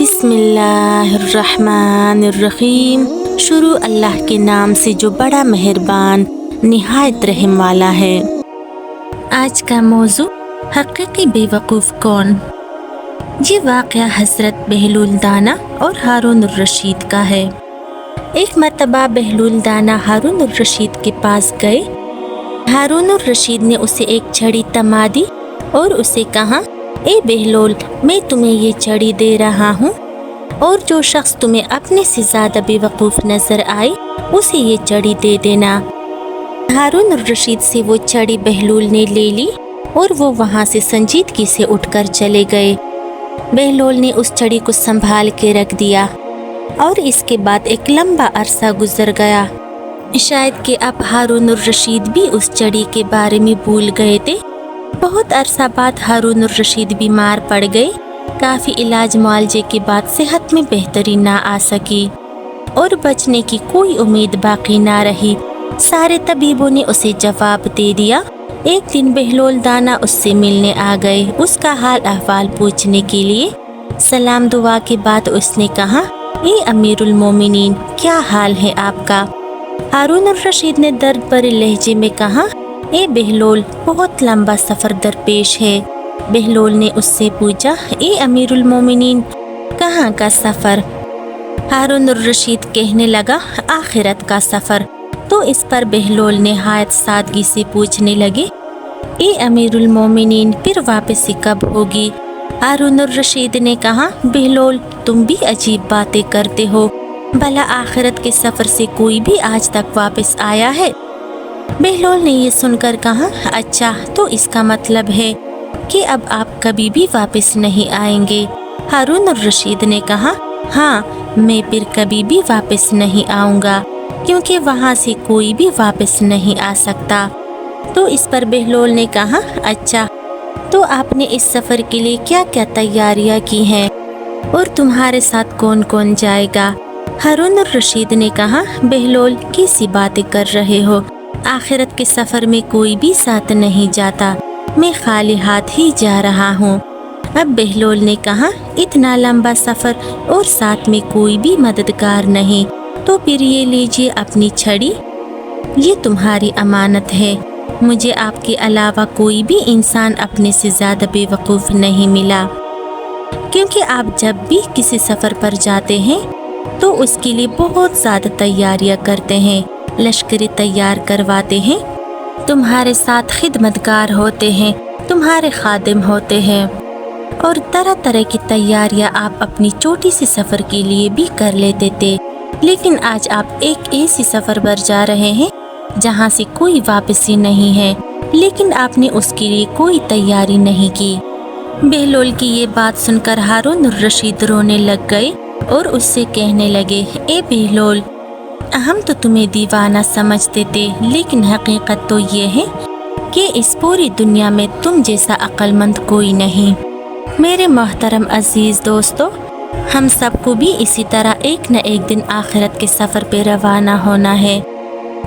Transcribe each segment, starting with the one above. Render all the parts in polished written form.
بسم اللہ الرحمن الرحیم۔ شروع اللہ کے نام سے جو بڑا مہربان نہایت رحم والا ہے۔ آج کا موضوع حقیقی بے وقوف کون؟ یہ واقعہ حضرت بہلول دانا اور ہارون الرشید کا ہے۔ ایک مرتبہ بہلول دانا ہارون الرشید کے پاس گئے۔ ہارون الرشید نے اسے ایک چھڑی تما دی اور اسے کہا، اے بہلول، میں تمہیں یہ چھڑی دے رہا ہوں، اور جو شخص تمہیں اپنے سے زیادہ بے وقوف نظر آئے اسے یہ چھڑی دے دینا۔ ہارون الرشید سے وہ چھڑی بہلول نے لے لی اور وہ وہاں سے سنجیدگی سے اٹھ کر چلے گئے۔ بہلول نے اس چھڑی کو سنبھال کے رکھ دیا اور اس کے بعد ایک لمبا عرصہ گزر گیا۔ شاید کہ اب ہارون الرشید بھی اس چھڑی کے بارے میں بھول گئے تھے۔ بہت عرصہ بعد ہارون الرشید بیمار پڑ گئے۔ کافی علاج معالجے کے بعد صحت میں بہتری نہ آ سکی اور بچنے کی کوئی امید باقی نہ رہی۔ سارے طبیبوں نے اسے جواب دے دیا۔ ایک دن بہلول دانا اس سے ملنے آ گئے، اس کا حال احوال پوچھنے کے لیے۔ سلام دعا کے بعد اس نے کہا، اے امیر المومنین، کیا حال ہے آپ کا؟ ہارون الرشید نے درد بھرے لہجے میں کہا، اے بہلول، بہت لمبا سفر درپیش ہے۔ بہلول نے اس سے پوچھا، اے امیر المومنین، کہاں کا سفر؟ ہارون الرشید کہنے لگا، آخرت کا سفر۔ تو اس پر بہلول نہایت سادگی سے پوچھنے لگے، اے امیر المومنین، پھر واپسی کب ہوگی؟ ہارون الرشید نے کہا، بہلول، تم بھی عجیب باتیں کرتے ہو، بھلا آخرت کے سفر سے کوئی بھی آج تک واپس آیا ہے؟ بہلول نے یہ سن کر کہا، اچھا، تو اس کا مطلب ہے کہ اب آپ کبھی بھی واپس نہیں آئیں گے؟ ہارون الرشید نے کہا، ہاں، میں پھر کبھی بھی واپس نہیں آؤں گا، کیونکہ وہاں سے کوئی بھی واپس نہیں آ سکتا۔ تو اس پر بہلول نے کہا، اچھا، تو آپ نے اس سفر کے لیے کیا کیا تیاریاں کی ہیں اور تمہارے ساتھ کون کون جائے گا؟ ہارون الرشید نے کہا، بہلول، کیسی باتیں کر رہے ہو؟ آخرت کے سفر میں کوئی بھی ساتھ نہیں جاتا، میں خالی ہاتھ ہی جا رہا ہوں۔ اب بہلول نے کہا، اتنا لمبا سفر اور ساتھ میں کوئی بھی مددگار نہیں، تو پھر یہ لیجیے اپنی چھڑی، یہ تمہاری امانت ہے۔ مجھے آپ کے علاوہ کوئی بھی انسان اپنے سے زیادہ بے وقوف نہیں ملا، کیونکہ آپ جب بھی کسی سفر پر جاتے ہیں تو اس کے لیے بہت زیادہ تیاریاں کرتے ہیں، لشکر تیار کرواتے ہیں، تمہارے ساتھ خدمتگار ہوتے ہیں، تمہارے خادم ہوتے ہیں، اور طرح طرح کی تیاریاں آپ اپنی چھوٹی سی سفر کے لیے بھی کر لیتے تھے۔ لیکن آج آپ ایک ایسی سفر پر جا رہے ہیں جہاں سے کوئی واپسی نہیں ہے، لیکن آپ نے اس کے لیے کوئی تیاری نہیں کی۔ بہلول کی یہ بات سن کر ہارون الرشید رونے لگ گئے اور اس سے کہنے لگے، اے بہلول، ہم تو تمہیں دیوانہ سمجھتے تھے، لیکن حقیقت تو یہ ہے کہ اس پوری دنیا میں تم جیسا عقل مند کوئی نہیں۔ میرے محترم عزیز دوستو، ہم سب کو بھی اسی طرح ایک نہ ایک دن آخرت کے سفر پہ روانہ ہونا ہے،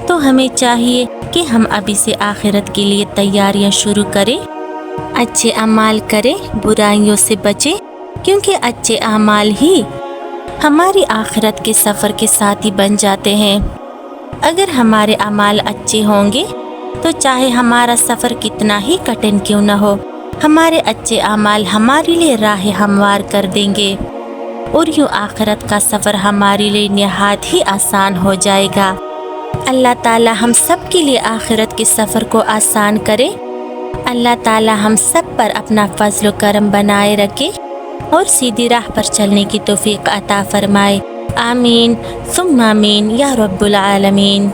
تو ہمیں چاہیے کہ ہم ابھی سے آخرت کے لیے تیاریاں شروع کریں، اچھے اعمال کریں، برائیوں سے بچیں، کیونکہ اچھے اعمال ہی ہماری آخرت کے سفر کے ساتھی بن جاتے ہیں۔ اگر ہمارے اعمال اچھے ہوں گے تو چاہے ہمارا سفر کتنا ہی کٹھن کیوں نہ ہو، ہمارے اچھے اعمال ہمارے لیے راہ ہموار کر دیں گے، اور یوں آخرت کا سفر ہمارے لیے نہایت ہی آسان ہو جائے گا۔ اللہ تعالی ہم سب کے لیے آخرت کے سفر کو آسان کرے۔ اللہ تعالی ہم سب پر اپنا فضل و کرم بنائے رکھے اور سیدھی راہ پر چلنے کی توفیق عطا فرمائے۔ آمین ثم آمین یا رب العالمین۔